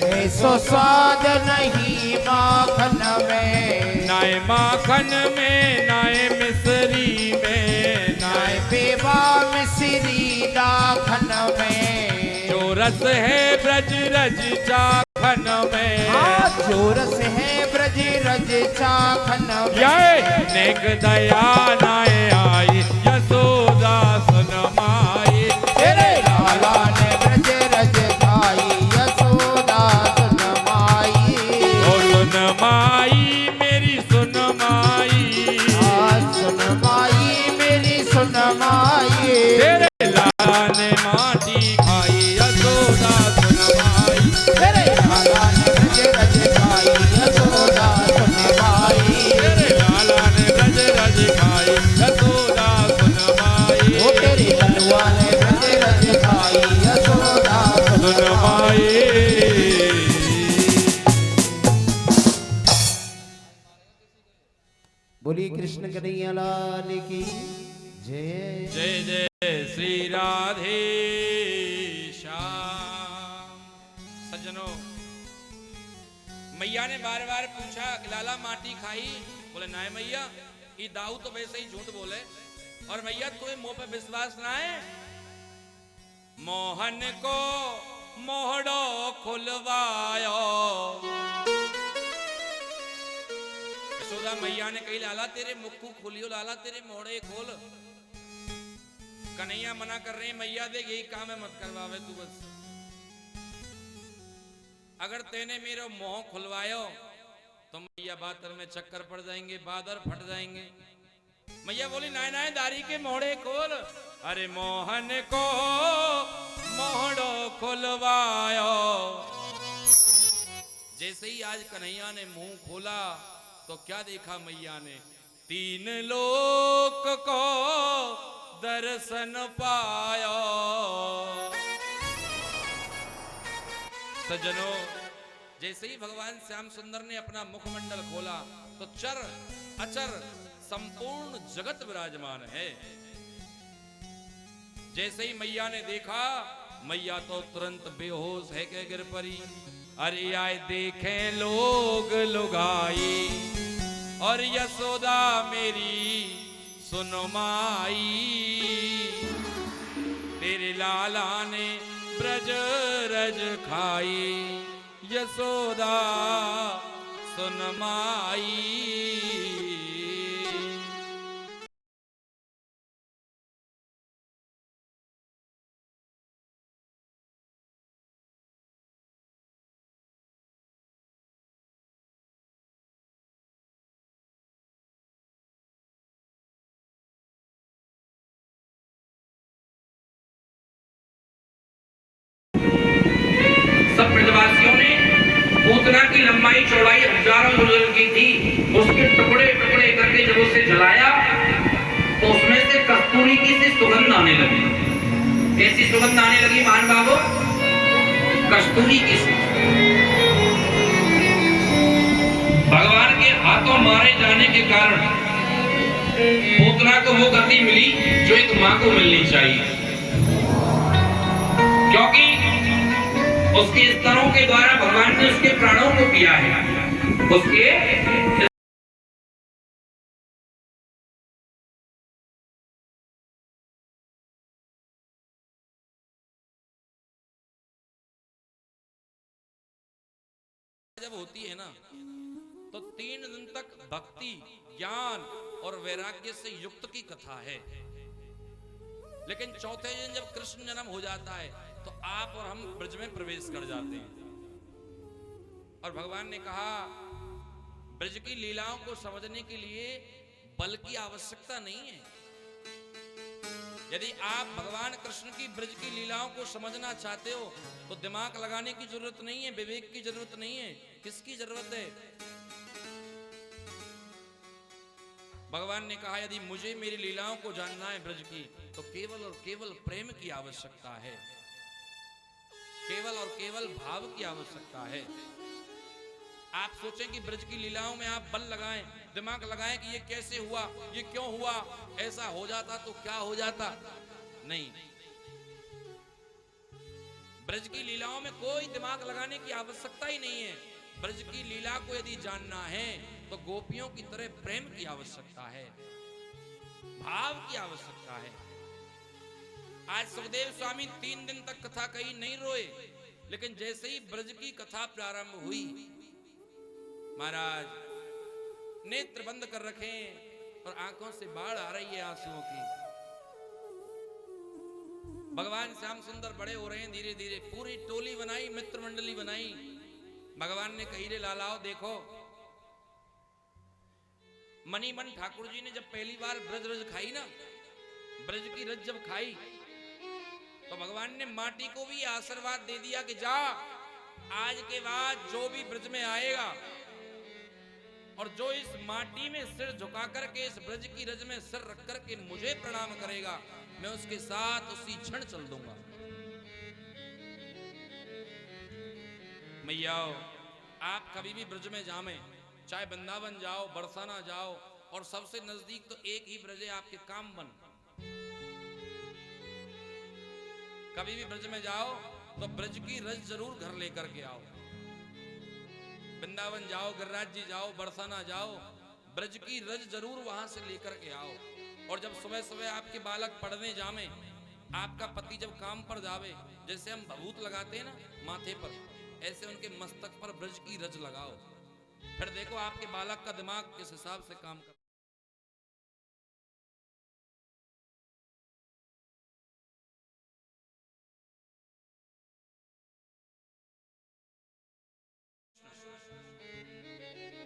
ऐसो स्वाद नहीं माखन में नाए माखन में नाए मिसरी में नाय बेबा मिसरी दाखन में जो रस है ब्रज रज चाखन में चोरस है ब्रज रज चाखन में ये नेक दया नाए आई यशोदा सुनमाई तेरे लाला ने ब्रज रज खाई यशोदा सुन माई ओ सुनमाई मेरी सुनमाई सुन माई मेरी सुन माई तेरे लाला ने माटी खाई यशोदा सुनमाई तेरे लाला ने ब्रज रज खाई यशोदा सुन माई तेरे लाला ने ब्रज रज खाई यशोदा सुनमाई ओ तेरे कनुआ ने ब्रज रज खाई यशोदा सुन माई सुनमाई बोली कृष्ण कन्हैया लाल की जय जय जय श्री राधे श्याम। सज्जनों, मैया ने बार बार पूछा, लाला माटी खाई? बोले ना मैया, ये दाऊ तो वैसे ही झूठ बोले। और मैया तुम्हें मुंह पे विश्वास ना है? मोहन को मोहड़ो खुलवायो यशोदा मैया ने कही, लाला तेरे मुख को खोलियो, लाला तेरे मोड़े खोल। कन्हैया मना कर रहे हैं, मैया देख यही काम है, मत करवावे तू बस। अगर तेने मेरा मुंह खुलवायो तो मैया बातर में चक्कर पड़ जाएंगे, बादर फट जाएंगे। मैया बोली नाय नाय दारी के मोड़े खोल। अरे मोहन को मोहड़ो खुलवायो। जैसे ही आज कन्हैया ने मुंह खोला तो क्या देखा मैया ने, तीन लोक को दर्शन पायो। सज्जनों, जैसे ही भगवान श्याम सुंदर ने अपना मुखमंडल खोला तो चर अचर संपूर्ण जगत विराजमान है। जैसे ही मैया ने देखा, मैया तो तुरंत बेहोश है के गिर पड़ी। अरे आए देखें लोग लुगाई और यशोदा मेरी सुनो माई। तेरे लाला ने ब्रज रज खाई, यशोदा सुन माई। सब ब्रजवासियों ने पूतना की लंबाई चौड़ाई हजारों योजन की थी, उसके टुकड़े टुकड़े करके जब उसे जलाया तो उसमें से कस्तूरी की सी सुगंध आने लगी। कैसी सुगंध आने लगी मान बाबू? कस्तूरी की सी। भगवान के हाथों मारे जाने के कारण पूतना को वो गति मिली जो एक मां को मिलनी चाहिए, क्योंकि उसके स्तरों के द्वारा भगवान ने उसके प्राणों को पिया है। उसके जब होती है ना तो 3 दिन तक भक्ति, ज्ञान और वैराग्य से युक्त की कथा है। लेकिन चौथे दिन जब कृष्ण जन्म हो जाता है तो आप और हम ब्रज में प्रवेश कर जाते हैं। और भगवान ने कहा ब्रज की लीलाओं को समझने के लिए बल की आवश्यकता नहीं है। यदि आप भगवान कृष्ण की ब्रज की लीलाओं को समझना चाहते हो तो दिमाग लगाने की जरूरत नहीं है, विवेक की जरूरत नहीं है। किसकी जरूरत है? भगवान ने कहा यदि मुझे मेरी लीलाओं को जानना है ब्रज की तो केवल और केवल प्रेम की आवश्यकता है, केवल और केवल भाव की आवश्यकता है। आप सोचें कि ब्रज की लीलाओं में आप बल लगाएं, दिमाग लगाएं कि ये कैसे हुआ, ये क्यों हुआ, ऐसा हो जाता तो क्या हो जाता। नहीं, ब्रज की लीलाओं में कोई दिमाग लगाने की आवश्यकता ही नहीं है। ब्रज की लीला को यदि जानना है तो गोपियों की तरह प्रेम की आवश्यकता है, भाव की आवश्यकता है। आज सुखदेव स्वामी 3 दिन तक कथा कही नहीं रोए, लेकिन जैसे ही ब्रज की कथा प्रारंभ हुई, महाराज नेत्र बंद कर रखे और आंखों से बाढ़ आ रही है आंसुओं की। भगवान श्याम सुंदर बड़े हो रहे हैं धीरे धीरे। पूरी टोली बनाई, मित्र मंडली बनाई। भगवान ने कही रे लालाओ देखो, मणिमन ठाकुर जी ने जब पहली बार ब्रज रज खाई ना, ब्रज की रज जब खाई तो भगवान ने माटी को भी आशीर्वाद दे दिया कि जा, आज के बाद जो भी ब्रज में आएगा और जो इस माटी में सिर झुका करके इस ब्रज की रज में सिर रख करके मुझे प्रणाम करेगा, मैं उसके साथ उसी क्षण चल दूंगा। मैया आप कभी भी ब्रज में जामें, चाहे वृंदावन जाओ, बरसाना जाओ, और सबसे नजदीक तो एक ही ब्रज है आपके कामवन। कभी भी ब्रज में जाओ तो ब्रज की रज जरूर घर लेकर के आओ। वृंदावन जाओ, गिरिराज जी जाओ, बरसाना जाओ, ब्रज की रज जरूर वहां से लेकर के आओ। और जब सुबह सुबह आपके बालक पढ़ने जावे, आपका पति जब काम पर जावे, जैसे हम भभूत लगाते हैं ना माथे पर, ऐसे उनके मस्तक पर ब्रज की रज लगाओ। फिर देखो आपके बालक का दिमाग किस हिसाब से काम कर।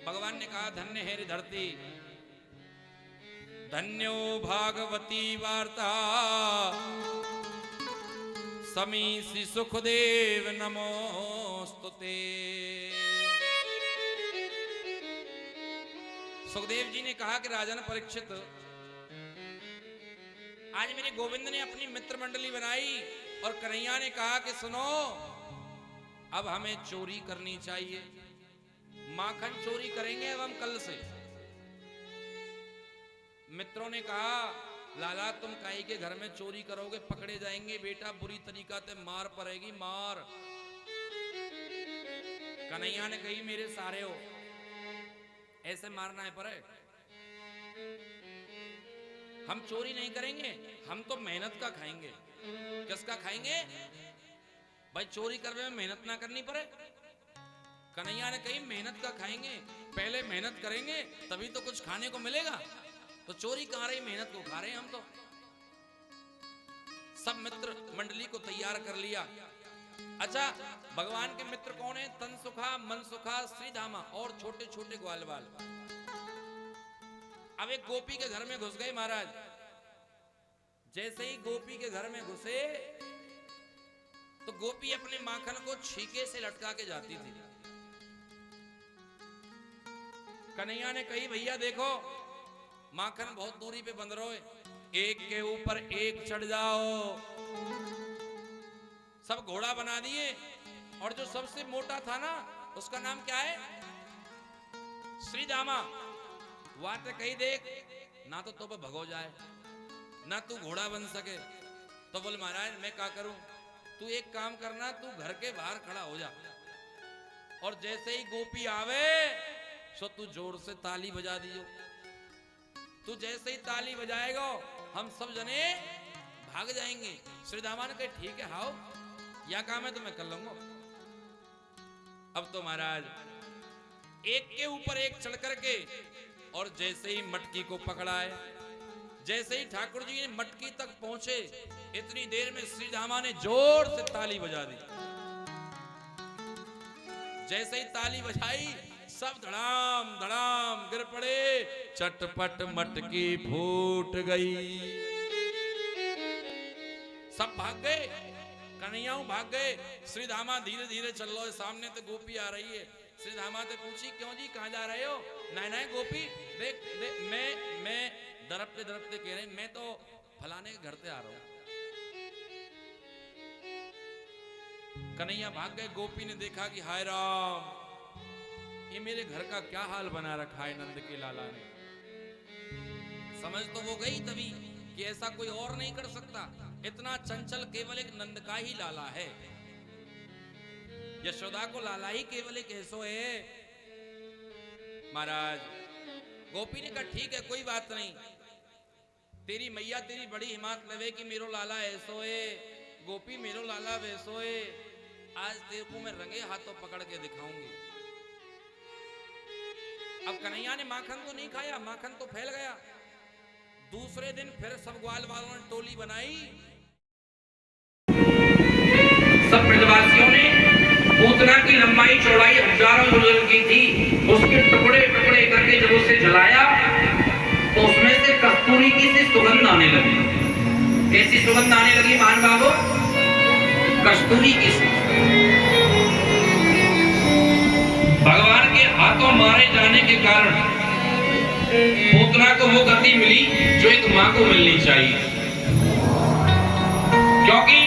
भगवान भगवान ने कहा धन्य है रे धरती, धन्यो भागवती वार्ता, समीसी सुखदेव नमोस्तुते। सुखदेव जी ने कहा कि राजन परीक्षित, आज मेरे गोविंद ने अपनी मित्र मंडली बनाई और कन्हैया ने कहा कि सुनो, अब हमें चोरी करनी चाहिए, माखन चोरी करेंगे अब हम कल से। मित्रों ने कहा लाला तुम काई के घर में चोरी करोगे, पकड़े जाएंगे बेटा, बुरी तरीका से मार पड़ेगी मार। कन्हैया ने कही मेरे सारे हो, ऐसे मारना है पर हम चोरी नहीं करेंगे, हम तो मेहनत का खाएंगे। किसका खाएंगे भाई, चोरी करने में मेहनत ना करनी पड़े। कन्हैया ने कही मेहनत का खाएंगे, पहले मेहनत करेंगे तभी तो कुछ खाने को मिलेगा, तो चोरी कहां रही, मेहनत को खा रहे हैं हम तो। सब मित्र मंडली को तैयार कर लिया। अच्छा, भगवान के मित्र कौन है? तन सुखा, मन सुखा, श्रीधामा और छोटे छोटे ग्वाल बाल। अब एक गोपी के घर में घुस गए महाराज। जैसे ही गोपी के घर में घुसे तो गोपी अपने माखन को छीके से लटका के जाती थी। कन्हैया ने कही भैया देखो माखन बहुत दूरी पे बंद रहो, एक के ऊपर एक चढ़ जाओ। सब घोड़ा बना दिए और जो सबसे मोटा था ना उसका नाम क्या है? श्रीदामा। वहां तो कही देख ना तो पे भगो जाए ना तू घोड़ा बन सके। तो बोले महाराज मैं क्या करूं? तू एक काम करना, तू घर के बाहर खड़ा हो जा और जैसे ही गोपी आवे सो तू जोर से ताली बजा दियो। तू जैसे ही ताली बजाएगा हम सब जने भाग जाएंगे। श्रीदामा ने कहा ठीक है, हाओ या काम है तो मैं कर लूंगा। अब तो महाराज एक के ऊपर एक चढ़ करके और जैसे ही मटकी को पकड़ा है, जैसे ही ठाकुर जी ने मटकी तक पहुंचे, इतनी देर में श्रीधामा ने जोर से ताली बजा दी। जैसे ही ताली बजाई सब धड़ाम धड़ाम गिर पड़े, चटपट मटकी फूट गई। सब भाग गए, कन्हैया भाग गए। श्रीधामा धीरे धीरे चल लो, सामने तो गोपी आ रही है। श्रीधामा से पूछी क्यों जी कहां जा रहे हो? नहीं नहीं गोपी देख, मैं दरपते दरपते कह रहे मैं तो फलाने के घर से आ रहा हूं। कन्हैया भाग गए। गोपी ने देखा कि हाय राम, ये मेरे घर का क्या हाल बना रखा है नंद के लाला ने। समझ तो वो गई तभी कि ऐसा कोई और नहीं कर सकता, इतना चंचल केवल एक नंद का ही लाला है। यशोदा को लाला ही केवल एक ऐसो है। महाराज गोपी ने कहा ठीक है कोई बात नहीं, तेरी मैया तेरी बड़ी हिम्मत लवे कि मेरो लाला ऐसो है, गोपी मेरो लाला वैसो है। आज तेरे को मैं रंगे हाथों पकड़ के दिखाऊंगी। अब कन्हैया ने माखन तो नहीं खाया, माखन तो फैल गया। दूसरे दिन फिर सब ग्वाल वालों ने टोली बनाई। सब ब्रजवासियों ने पूतना की लंबाई चौड़ाई हजारों योजन की थी, उसके टुकड़े टुकड़े करके जब उसे जलाया तो उसमें से कस्तूरी की सी सुगंध आने लगी। कैसी सुगंध आने लगी मान बाबू? कस्तूरी की सी। भगवान के हाथों मारे जाने के कारण पूतना को वो गति मिली जो एक मां को मिलनी चाहिए, क्योंकि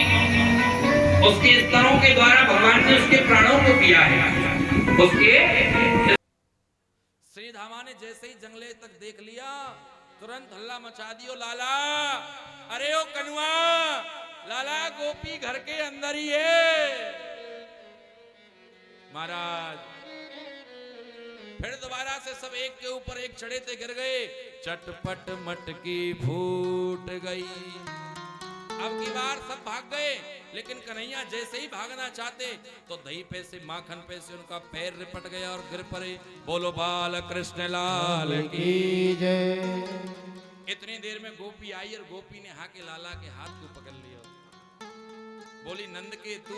उसके स्तरों के द्वारा भगवान ने उसके प्राणों को किया है। उसके श्रीधामा ने जैसे ही जंगले तक देख लिया तुरंत हल्ला मचा दियो, लाला अरे ओ कनुआ, लाला गोपी घर के अंदर ही है। महाराज फिर दोबारा से सब एक के ऊपर एक चढ़े थे, गिर गए, चटपट मटकी फूट गई। अब की बार सब भाग गए, लेकिन कन्हैया जैसे ही भागना चाहते तो दही पे से माखन पे से उनका पैर रिपट गया और गिर पड़े। बोलो बाल कृष्ण लाल की जय। इतनी देर में गोपी आई और गोपी ने हाके लाला के हाथ को पकड़ लिया, बोली नंद के तू